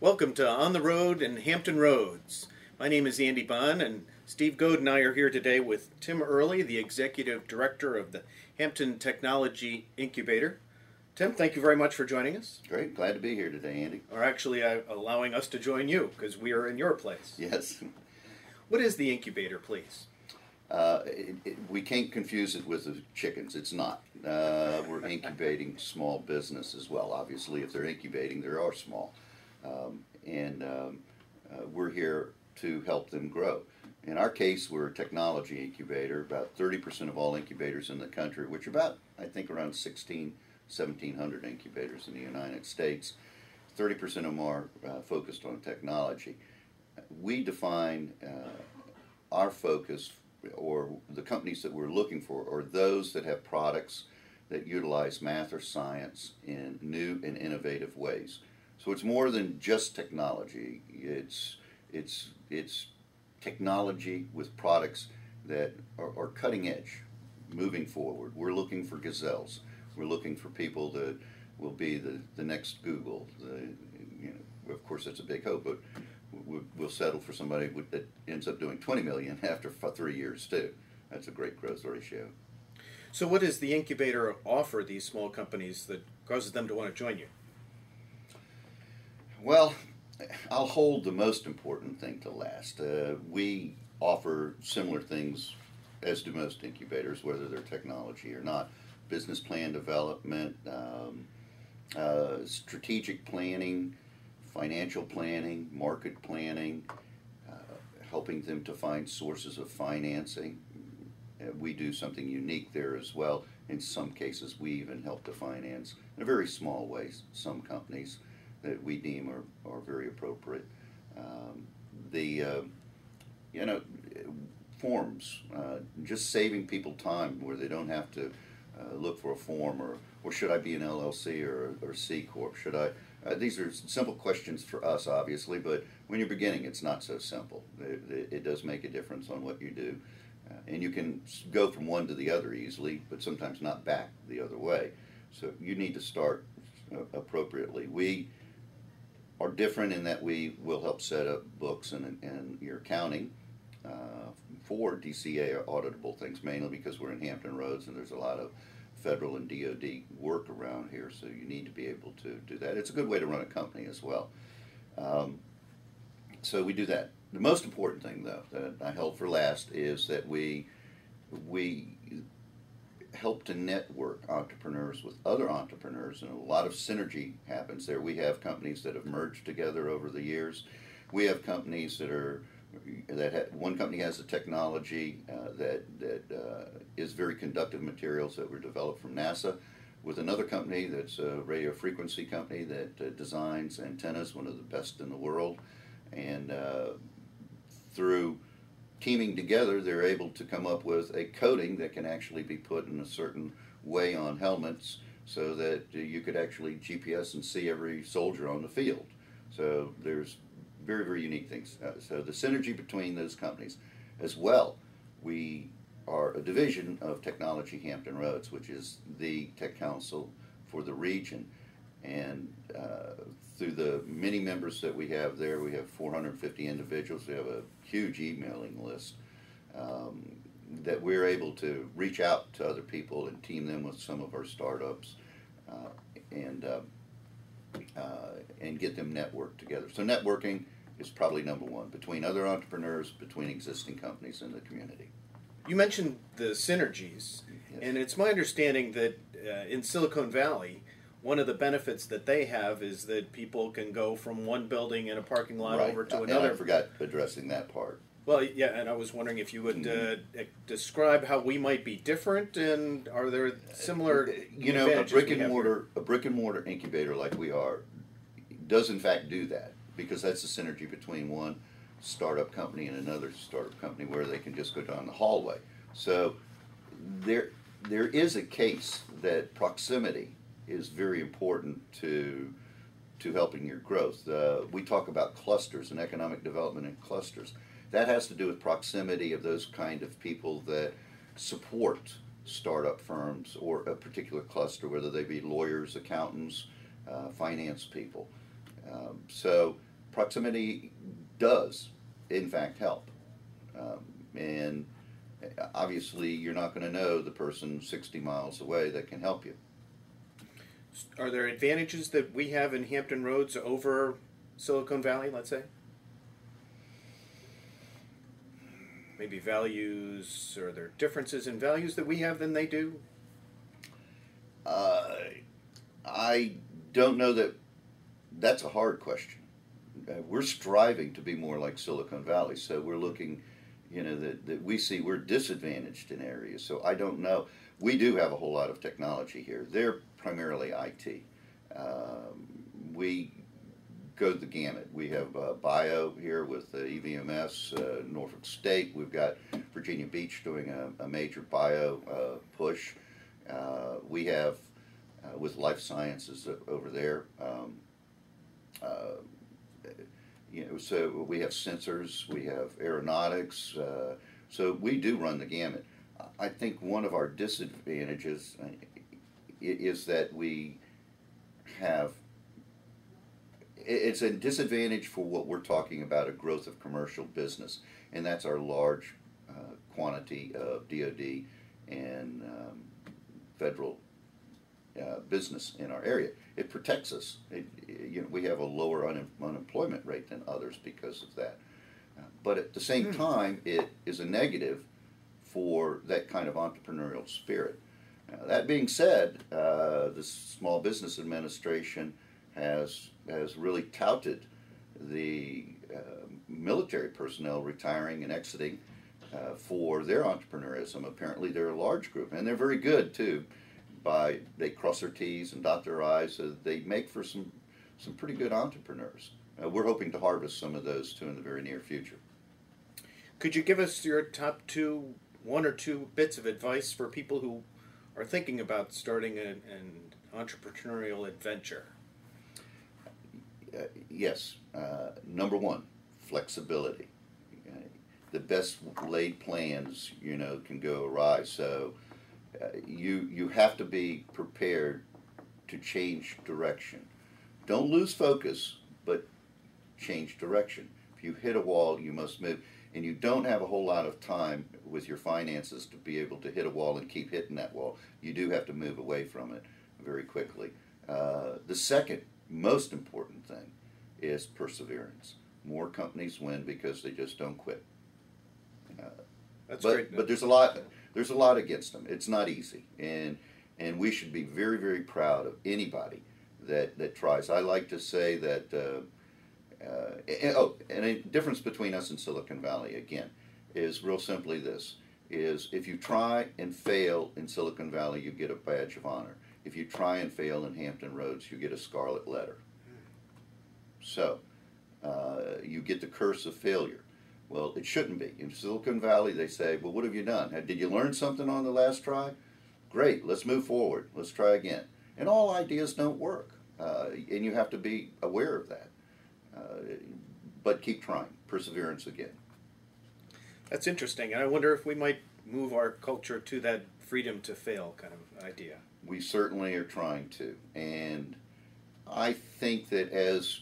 Welcome to On the Road and Hampton Roads. My name is Andy Bond, and Steve Goad and I are here today with Tim Early, the Executive Director of the Hampton Technology Incubator. Tim, thank you very much for joining us. Great, glad to be here today, Andy. Or actually allowing us to join you, because we are in your place. Yes. What is the incubator, please? We can't confuse it with the chickens. It's not. We're incubating small business as well. Obviously, if they're incubating, they are small. We're here to help them grow. In our case, we're a technology incubator. About 30% of all incubators in the country, which are about, I think, around 1,700 incubators in the United States, 30% of them are focused on technology. We define our focus, or the companies that we're looking for, are those that have products that utilize math or science in new and innovative ways. So it's more than just technology. It's technology with products that are cutting edge, moving forward. We're looking for gazelles. We're looking for people that will be the next Google. Of course, that's a big hope, but we'll settle for somebody that ends up doing 20 million after 3 years too. That's a great growth ratio. So what does the incubator offer these small companies that causes them to want to join you? Well, I'll hold the most important thing to last. We offer similar things as do most incubators, whether they're technology or not. Business plan development, strategic planning, financial planning, market planning, helping them to find sources of financing. We do something unique there as well. In some cases, we even help to finance, in a very small way, some companies that we deem are very appropriate. Forms, just saving people time where they don't have to look for a form, or should I be an LLC or C Corp? Should I? These are simple questions for us, obviously, but when you're beginning, it's not so simple. It does make a difference on what you do. And you can go from one to the other easily, but sometimes not back the other way. So you need to start appropriately. We are different in that we will help set up books and your accounting for DCA auditable things, mainly because we're in Hampton Roads and there's a lot of federal and DOD work around here, so you need to be able to do that. It's a good way to run a company as well. So we do that. The most important thing, though, that I held for last is that we help to network entrepreneurs with other entrepreneurs, and a lot of synergy happens there. We have companies that have merged together over the years. We have companies one company has a technology that is very conductive materials that were developed from NASA, with another company that's a radio frequency company that designs antennas, one of the best in the world, and through teaming together, they're able to come up with a coating that can actually be put in a certain way on helmets so that you could actually GPS and see every soldier on the field. So there's very, very unique things. So the synergy between those companies. As well, we are a division of Technology Hampton Roads, which is the tech council for the region. And through the many members that we have there, we have 450 individuals. We have a huge emailing list that we're able to reach out to other people and team them with some of our startups and get them networked together. So networking is probably number one, between other entrepreneurs, between existing companies in the community. You mentioned the synergies, Yes. and it's my understanding that in Silicon Valley, one of the benefits that they have is that people can go from one building in a parking lot Right. over to And another. I forgot addressing that part. Well, yeah, and I was wondering if you would describe how we might be different, and are there similar advantages a brick and mortar incubator like we are does in fact do that, because that's the synergy between one startup company and another startup company where they can just go down the hallway. So there is a case that proximity is very important to helping your growth. We talk about clusters and economic development in clusters. That has to do with proximity of those kind of people that support startup firms or a particular cluster, whether they be lawyers, accountants, finance people. So proximity does, in fact, help. And obviously, you're not going to know the person 60 miles away that can help you. Are there advantages that we have in Hampton Roads over Silicon Valley, let's say? Maybe values, are there differences in values that we have than they do? I don't know that. That's a hard question. We're striving to be more like Silicon Valley, so we're looking, that we see we're disadvantaged in areas. So I don't know. We do have a whole lot of technology here. They're primarily IT. We go the gamut. We have bio here with EVMS, Norfolk State. We've got Virginia Beach doing a major bio push. We have with life sciences over there. So we have sensors, we have aeronautics, so we do run the gamut. I think one of our disadvantages is that we have, it's a disadvantage for what we're talking about, a growth of commercial business, and that's our large quantity of DoD and federal business in our area. It protects us. We have a lower unemployment rate than others because of that. But at the same time, it is a negative for that kind of entrepreneurial spirit. That being said, the Small Business Administration has really touted the military personnel retiring and exiting for their entrepreneurism. Apparently, they're a large group, and they're very good too. They cross their T's and dot their I's, so they make for some pretty good entrepreneurs. We're hoping to harvest some of those too in the very near future. Could you give us your top one or two bits of advice for people who are thinking about starting an entrepreneurial adventure? Yes. Number one, flexibility. The best laid plans, can go awry. So you have to be prepared to change direction. Don't lose focus, but change direction. If you hit a wall, you must move. And you don't have a whole lot of time with your finances to be able to hit a wall and keep hitting that wall. You do have to move away from it very quickly. The second most important thing is perseverance. More companies win because they just don't quit. That's great. But there's a lot against them. It's not easy, and we should be very, very proud of anybody that tries. I like to say that. And a difference between us and Silicon Valley again is real simply this: is if you try and fail in Silicon Valley, you get a badge of honor. If you try and fail in Hampton Roads, you get a scarlet letter. So you get the curse of failure. Well, it shouldn't be. In Silicon Valley, they say, well, what have you done? Did you learn something on the last try? Great, let's move forward. Let's try again. And all ideas don't work, and you have to be aware of that. But keep trying. Perseverance again. That's interesting. And I wonder if we might move our culture to that freedom to fail kind of idea. We certainly are trying to. And I think that as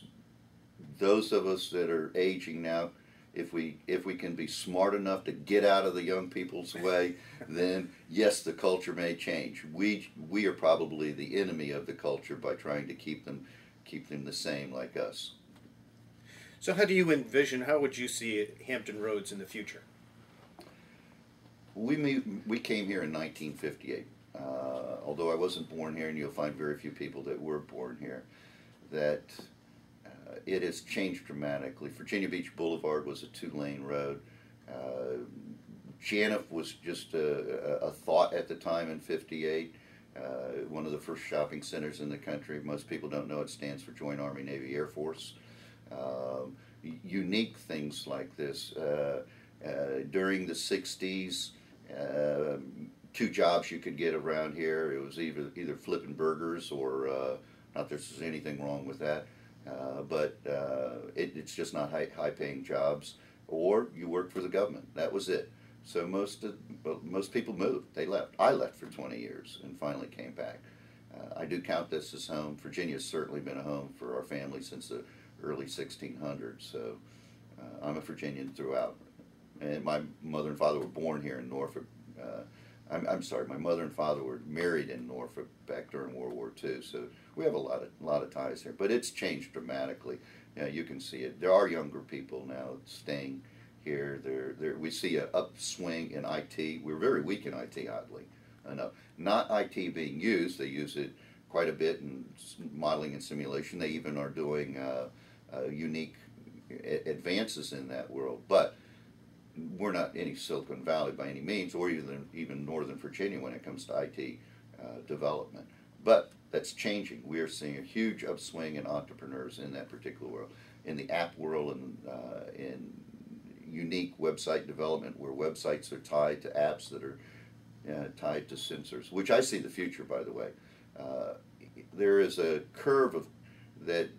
those of us that are aging now, if we can be smart enough to get out of the young people's way, then yes, the culture may change. We are probably the enemy of the culture by trying to keep them the same like us. So how would you see Hampton Roads in the future? We came here in 1958. Although I wasn't born here, and you'll find very few people that were born here, that it has changed dramatically. Virginia Beach Boulevard was a 2-lane road. Janif was just a thought at the time in '58. One of the first shopping centers in the country. Most people don't know it stands for Joint Army Navy Air Force. Unique things like this. During the 60s, 2 jobs you could get around here. It was either flipping burgers or, not that there's anything wrong with that, but it's just not high-paying jobs. Or you worked for the government. That was it. So most people moved. They left. I left for 20 years and finally came back. I do count this as home. Virginia's certainly been a home for our family since the early 1600s. So I'm a Virginian throughout. And my mother and father were born here in Norfolk. I'm sorry, my mother and father were married in Norfolk back during World War II. So we have a lot of ties here. But it's changed dramatically. You can see it. There are younger people now staying here. We see an upswing in IT. We're very weak in IT, oddly enough. Not IT being used. They use it quite a bit in modeling and simulation. They even are doing unique advances in that world. But we're not any Silicon Valley by any means, or even Northern Virginia when it comes to IT development. But that's changing. We are seeing a huge upswing in entrepreneurs in that particular world, in the app world, and in unique website development where websites are tied to apps that are tied to sensors, which I see the future, by the way. There is a curve that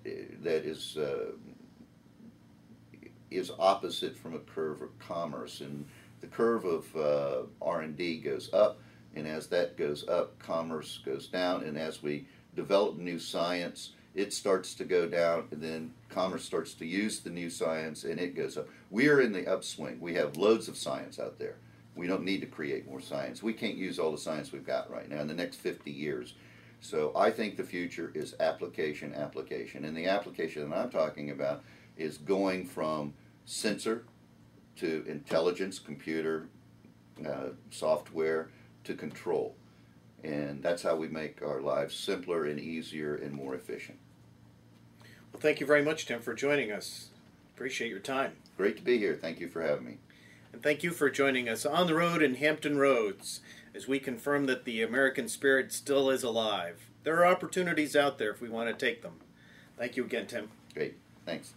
is opposite from a curve of commerce, and the curve of R&D goes up, and as that goes up, commerce goes down, and as we develop new science, it starts to go down, and then commerce starts to use the new science, and it goes up. We are in the upswing. We have loads of science out there. We don't need to create more science. We can't use all the science we've got right now in the next 50 years. So I think the future is application, and the application that I'm talking about is going from sensor to intelligence, computer, software, to control. And that's how we make our lives simpler and easier and more efficient. Well, thank you very much, Tim, for joining us. Appreciate your time. Great to be here. Thank you for having me. And thank you for joining us on the road in Hampton Roads as we confirm that the American spirit still is alive. There are opportunities out there if we want to take them. Thank you again, Tim. Great. Thanks.